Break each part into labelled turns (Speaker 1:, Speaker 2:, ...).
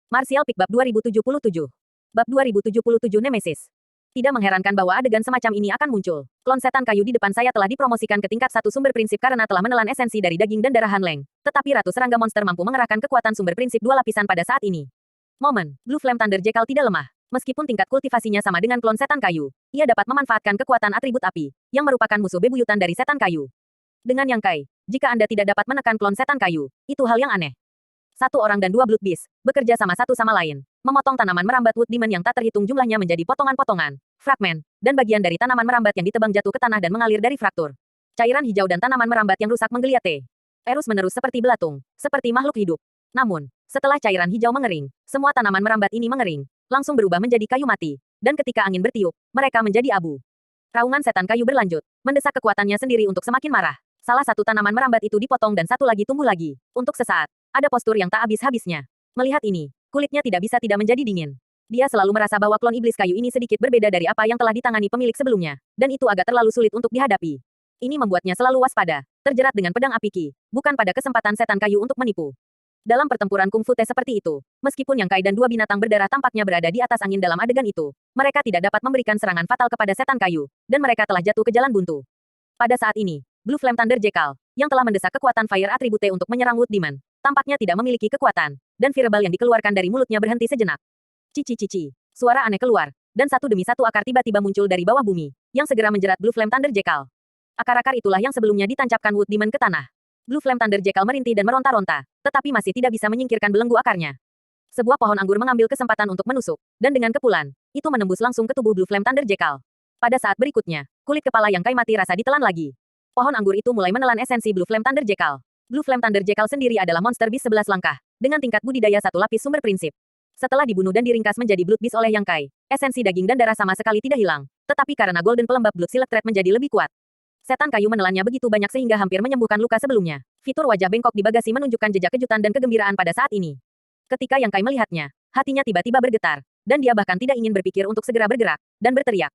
Speaker 1: Martial Peak Bab 2077. Bab 2077 Nemesis. Tidak mengherankan bahwa adegan semacam ini akan muncul. Klon setan kayu di depan saya telah dipromosikan ke tingkat 1 sumber prinsip karena telah menelan esensi dari daging dan darah Han Leng. Tetapi Ratu Serangga Monster mampu mengerahkan kekuatan sumber prinsip 2 lapisan pada saat ini. Momen, Blue Flame Thunder Jackal tidak lemah. Meskipun tingkat kultivasinya sama dengan klon setan kayu, ia dapat memanfaatkan kekuatan atribut api, yang merupakan musuh bebuyutan dari setan kayu. Dengan Yang Kai, jika Anda tidak dapat menekan klon setan kayu, itu hal yang aneh. Satu orang dan dua Blood Beast, bekerja sama satu sama lain, memotong tanaman merambat Wood Demon yang tak terhitung jumlahnya menjadi potongan-potongan, fragmen, dan bagian dari tanaman merambat yang ditebang jatuh ke tanah dan mengalir dari fraktur. Cairan hijau dan tanaman merambat yang rusak menggeliat terus-menerus seperti belatung, seperti makhluk hidup. Namun, setelah cairan hijau mengering, semua tanaman merambat ini mengering, langsung berubah menjadi kayu mati, dan ketika angin bertiup, mereka menjadi abu. Raungan setan kayu berlanjut, mendesak kekuatannya sendiri untuk semakin marah. Salah satu tanaman merambat itu dipotong dan satu lagi tumbuh lagi. Untuk sesaat, ada postur yang tak habis-habisnya. Melihat ini, kulitnya tidak bisa tidak menjadi dingin. Dia selalu merasa bahwa klon iblis kayu ini sedikit berbeda dari apa yang telah ditangani pemilik sebelumnya, dan itu agak terlalu sulit untuk dihadapi. Ini membuatnya selalu waspada, terjerat dengan pedang api Qi, bukan pada kesempatan setan kayu untuk menipu. Dalam pertempuran kungfu seperti itu, meskipun Yang Kai dan dua binatang berdarah tampaknya berada di atas angin dalam adegan itu, mereka tidak dapat memberikan serangan fatal kepada setan kayu, dan mereka telah jatuh ke jalan buntu. Pada saat ini, Blue Flame Thunder Jackal, yang telah mendesak kekuatan Fire Attribute untuk menyerang Wood Demon, tampaknya tidak memiliki kekuatan, dan verbal yang dikeluarkan dari mulutnya berhenti sejenak. Cici-cici, suara aneh keluar, dan satu demi satu akar tiba-tiba muncul dari bawah bumi, yang segera menjerat Blue Flame Thunder Jackal. Akar-akar itulah yang sebelumnya ditancapkan Wood Demon ke tanah. Blue Flame Thunder Jackal merintih dan meronta-ronta, tetapi masih tidak bisa menyingkirkan belenggu akarnya. Sebuah pohon anggur mengambil kesempatan untuk menusuk, dan dengan kepulan, itu menembus langsung ke tubuh Blue Flame Thunder Jackal. Pada saat berikutnya, kulit kepala Yang Kai mati rasa ditelan lagi. Pohon anggur itu mulai menelan esensi Blue Flame Thunder Jackal. Blue Flame Thunder Jackal sendiri adalah monster beast 11 langkah, dengan tingkat budidaya satu lapis sumber prinsip. Setelah dibunuh dan diringkas menjadi Blood Beast oleh Yang Kai, esensi daging dan darah sama sekali tidak hilang, tetapi karena Golden pelembab Blood Silk Thread menjadi lebih kuat. Setan kayu menelannya begitu banyak sehingga hampir menyembuhkan luka sebelumnya. Fitur wajah bengkok di bagasi menunjukkan jejak kejutan dan kegembiraan pada saat ini. Ketika Yang Kai melihatnya, hatinya tiba-tiba bergetar, dan dia bahkan tidak ingin berpikir untuk segera bergerak, dan berteriak.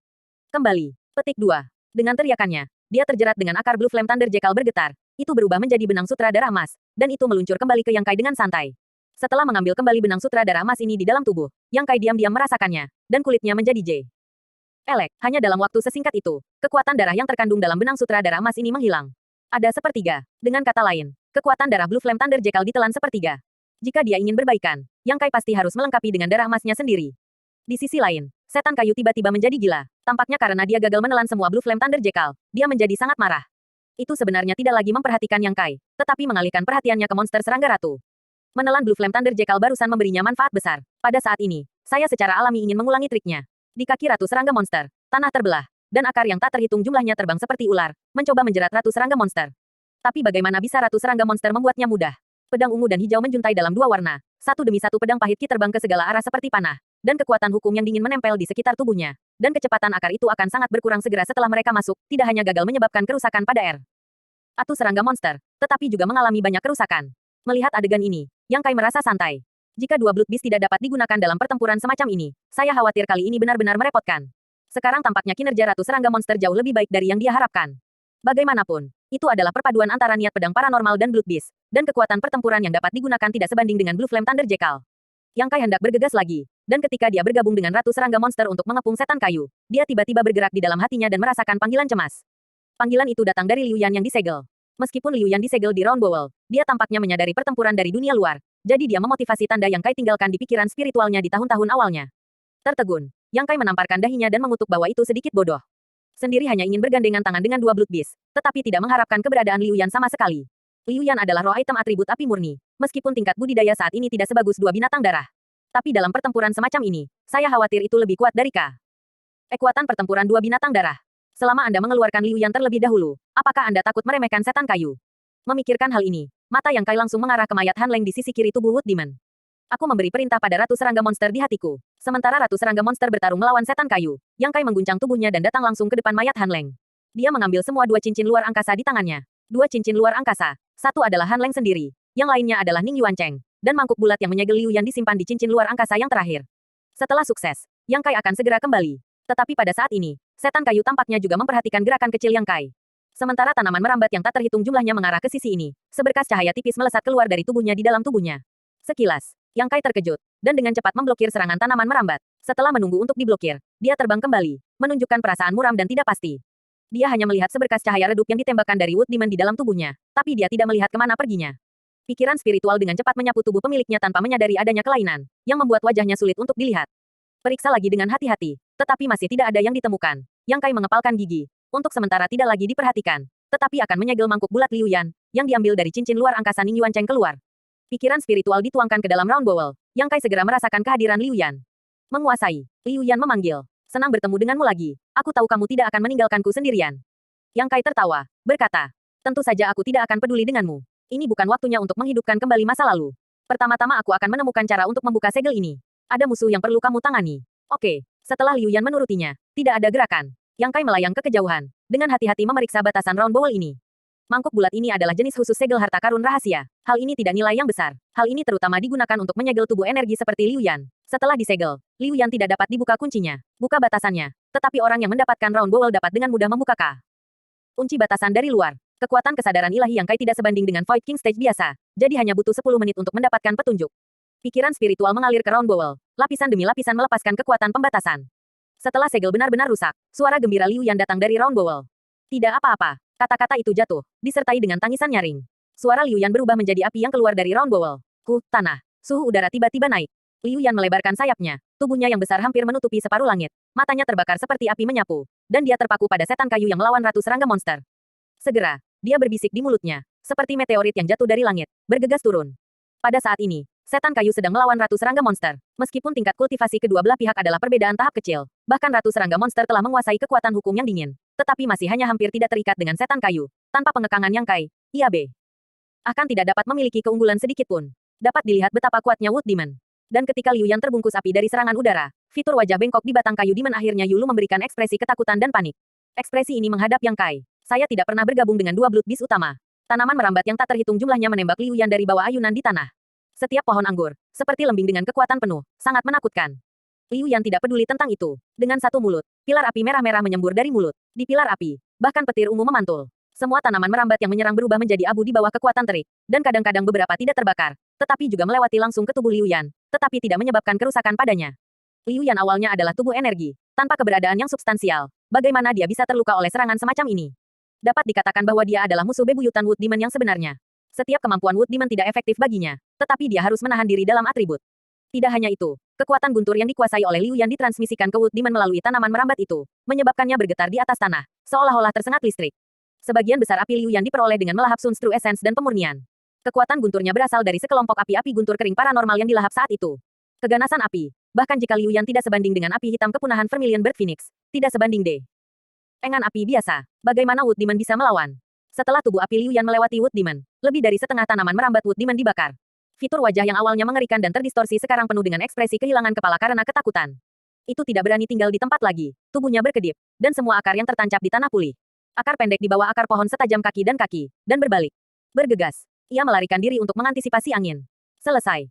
Speaker 1: Kembali. Petik 2. Dengan teriakannya, dia terjerat dengan akar Blue Flame Thunder Jackal bergetar. Itu berubah menjadi benang sutra darah emas, dan itu meluncur kembali ke Yang Kai dengan santai. Setelah mengambil kembali benang sutra darah emas ini di dalam tubuh, Yang Kai diam-diam merasakannya, dan kulitnya menjadi elek. Hanya dalam waktu sesingkat itu, kekuatan darah yang terkandung dalam benang sutra darah emas ini menghilang. Ada sepertiga. Dengan kata lain, kekuatan darah Blue Flame Thunder Jackal ditelan sepertiga. Jika dia ingin berbaikan, Yang Kai pasti harus melengkapi dengan darah emasnya sendiri. Di sisi lain, setan kayu tiba-tiba menjadi gila. Tampaknya karena dia gagal menelan semua Blue Flame Thunder Jackal, dia menjadi sangat marah. Itu sebenarnya tidak lagi memperhatikan Yang Kai, tetapi mengalihkan perhatiannya ke monster serangga ratu. Menelan Blue Flame Thunder Jackal barusan memberinya manfaat besar. Pada saat ini, saya secara alami ingin mengulangi triknya. Di kaki Ratu Serangga Monster, tanah terbelah, dan akar yang tak terhitung jumlahnya terbang seperti ular, mencoba menjerat Ratu Serangga Monster. Tapi bagaimana bisa Ratu Serangga Monster membuatnya mudah? Pedang ungu dan hijau menjuntai dalam dua warna, satu demi satu pedang pahit Qi terbang ke segala arah seperti panah, dan kekuatan hukum yang dingin menempel di sekitar tubuhnya. Dan kecepatan akar itu akan sangat berkurang segera setelah mereka masuk, tidak hanya gagal menyebabkan kerusakan pada Ratu Serangga Monster, tetapi juga mengalami banyak kerusakan. Melihat adegan ini, Yang Kai merasa santai. Jika dua Blood Beast tidak dapat digunakan dalam pertempuran semacam ini, saya khawatir kali ini benar-benar merepotkan. Sekarang tampaknya kinerja Ratu Serangga Monster jauh lebih baik dari yang dia harapkan. Bagaimanapun, itu adalah perpaduan antara niat pedang paranormal dan Blood Beast, dan kekuatan pertempuran yang dapat digunakan tidak sebanding dengan Blue Flame Thunder Jackal. Yang Kai hendak bergegas lagi, dan ketika dia bergabung dengan Ratu Serangga Monster untuk mengepung setan kayu, dia tiba-tiba bergerak di dalam hatinya dan merasakan panggilan cemas. Panggilan itu datang dari Liu Yan yang disegel. Meskipun Liu Yan disegel di Round Bowl, dia tampaknya menyadari pertempuran dari dunia luar, jadi dia memotivasi tanda Yang Kai tinggalkan di pikiran spiritualnya di tahun-tahun awalnya. Tertegun, Yang Kai menamparkan dahinya dan mengutuk bahwa itu sedikit bodoh. Sendiri hanya ingin bergandengan tangan dengan dua Blood Beast, tetapi tidak mengharapkan keberadaan Liu Yan sama sekali. Liu Yan adalah roh item atribut api murni, meskipun tingkat budidaya saat ini tidak sebagus dua binatang darah. Tapi dalam pertempuran semacam ini, saya khawatir itu lebih kuat dari kekuatan pertempuran dua binatang darah. Selama Anda mengeluarkan Liu Yan terlebih dahulu, apakah Anda takut meremehkan setan kayu? Memikirkan hal ini, mata Yang Kai langsung mengarah ke mayat Han Leng di sisi kiri tubuh Wood Demon. Aku memberi perintah pada Ratu Serangga Monster di hatiku. Sementara Ratu Serangga Monster bertarung melawan setan kayu, Yang Kai mengguncang tubuhnya dan datang langsung ke depan mayat Han Leng. Dia mengambil semua dua cincin luar angkasa di tangannya. Dua cincin luar angkasa. Satu adalah Han Leng sendiri, yang lainnya adalah Ning Yuan Cheng, dan mangkuk bulat yang menyegel Liu Yan disimpan di cincin luar angkasa yang terakhir. Setelah sukses, Yang Kai akan segera kembali. Tetapi pada saat ini, setan kayu tampaknya juga memperhatikan gerakan kecil Yang Kai. Sementara tanaman merambat yang tak terhitung jumlahnya mengarah ke sisi ini, seberkas cahaya tipis melesat keluar dari tubuhnya di dalam tubuhnya. Sekilas, Yang Kai terkejut, dan dengan cepat memblokir serangan tanaman merambat. Setelah menunggu untuk diblokir, dia terbang kembali, menunjukkan perasaan muram dan tidak pasti. Dia hanya melihat seberkas cahaya redup yang ditembakkan dari Wood Demon di dalam tubuhnya, tapi dia tidak melihat kemana perginya. Pikiran spiritual dengan cepat menyapu tubuh pemiliknya tanpa menyadari adanya kelainan, yang membuat wajahnya sulit untuk dilihat. Periksa lagi dengan hati-hati, tetapi masih tidak ada yang ditemukan. Yang Kai mengepalkan gigi, untuk sementara tidak lagi diperhatikan, tetapi akan menyegel mangkuk bulat Liu Yan, yang diambil dari cincin luar angkasa Ning Yuan Cheng keluar. Pikiran spiritual dituangkan ke dalam round bowl, Yang Kai segera merasakan kehadiran Liu Yan. Menguasai, Liu Yan memanggil. Senang bertemu denganmu lagi. Aku tahu kamu tidak akan meninggalkanku sendirian. Yang Kai tertawa, berkata, tentu saja aku tidak akan peduli denganmu. Ini bukan waktunya untuk menghidupkan kembali masa lalu. Pertama-tama aku akan menemukan cara untuk membuka segel ini. Ada musuh yang perlu kamu tangani. Oke, setelah Liu Yan menurutinya, tidak ada gerakan. Yang Kai melayang ke kejauhan, dengan hati-hati memeriksa batasan round bowl ini. Mangkuk bulat ini adalah jenis khusus segel harta karun rahasia. Hal ini tidak nilai yang besar. Hal ini terutama digunakan untuk menyegel tubuh energi seperti Liu Yan. Setelah disegel, Liu Yan tidak dapat dibuka kuncinya. Buka batasannya. Tetapi orang yang mendapatkan round bowl dapat dengan mudah membuka kunci batasan dari luar. Kekuatan kesadaran ilahi Yang Kai tidak sebanding dengan Void King Stage biasa. Jadi hanya butuh 10 menit untuk mendapatkan petunjuk. Pikiran spiritual mengalir ke round bowl. Lapisan demi lapisan melepaskan kekuatan pembatasan. Setelah segel benar-benar rusak, suara gembira Liu Yan datang dari round bowl. Tidak apa-apa. Kata-kata itu jatuh, disertai dengan tangisan nyaring. Suara Liu Yan berubah menjadi api yang keluar dari round bowl. Tanah. Suhu udara tiba-tiba naik. Liu Yan melebarkan sayapnya. Tubuhnya yang besar hampir menutupi separuh langit. Matanya terbakar seperti api menyapu. Dan dia terpaku pada setan kayu yang melawan ratu serangga monster. Segera, dia berbisik di mulutnya. Seperti meteorit yang jatuh dari langit, bergegas turun. Pada saat ini, setan kayu sedang melawan ratu serangga monster. Meskipun tingkat kultivasi kedua belah pihak adalah perbedaan tahap kecil, bahkan ratu serangga monster telah menguasai kekuatan hukum yang dingin. Tetapi masih hanya hampir tidak terikat dengan setan kayu. Tanpa pengekangan Yang Kai, ia akan tidak dapat memiliki keunggulan sedikit pun. Dapat dilihat betapa kuatnya Wood Demon. Dan ketika Liu Yan terbungkus api dari serangan udara, fitur wajah bengkok di batang kayu Demon akhirnya Yulu memberikan ekspresi ketakutan dan panik. Ekspresi ini menghadap Yang Kai. Saya tidak pernah bergabung dengan dua Blood Beast utama. Tanaman merambat yang tak terhitung jumlahnya menembak Liu Yan dari bawah ayunan di tanah. Setiap pohon anggur, seperti lembing dengan kekuatan penuh, sangat menakutkan. Liu Yan tidak peduli tentang itu. Dengan satu mulut, pilar api merah-merah menyembur dari mulut. Di pilar api, bahkan petir ungu memantul. Semua tanaman merambat yang menyerang berubah menjadi abu di bawah kekuatan terik, dan kadang-kadang beberapa tidak terbakar, tetapi juga melewati langsung ke tubuh Liu Yan, tetapi tidak menyebabkan kerusakan padanya. Liu Yan awalnya adalah tubuh energi, tanpa keberadaan yang substansial. Bagaimana dia bisa terluka oleh serangan semacam ini? Dapat dikatakan bahwa dia adalah musuh bebuyutan Wood Demon yang sebenarnya. Setiap kemampuan Wood Demon tidak efektif baginya, tetapi dia harus menahan diri dalam atribut. Tidak hanya itu, kekuatan guntur yang dikuasai oleh Liu Yan ditransmisikan ke Wood Demon melalui tanaman merambat itu, menyebabkannya bergetar di atas tanah, seolah-olah tersengat listrik. Sebagian besar api Liu Yan diperoleh dengan melahap Sunstru Essence dan pemurnian. Kekuatan gunturnya berasal dari sekelompok api-api guntur kering paranormal yang dilahap saat itu. Keganasan api, bahkan jika Liu Yan tidak sebanding dengan api hitam kepunahan Vermilion Bird Phoenix, tidak sebanding engan api biasa. Bagaimana Wood Demon bisa melawan? Setelah tubuh api Liu Yan melewati Wood Demon, lebih dari setengah tanaman merambat Wood Demon dibakar. Fitur wajah yang awalnya mengerikan dan terdistorsi sekarang penuh dengan ekspresi kehilangan kepala karena ketakutan. Itu tidak berani tinggal di tempat lagi. Tubuhnya berkedip, dan semua akar yang tertancap di tanah pulih. Akar pendek di bawah akar pohon setajam kaki, dan berbalik. Bergegas. Ia melarikan diri untuk mengantisipasi angin. Selesai.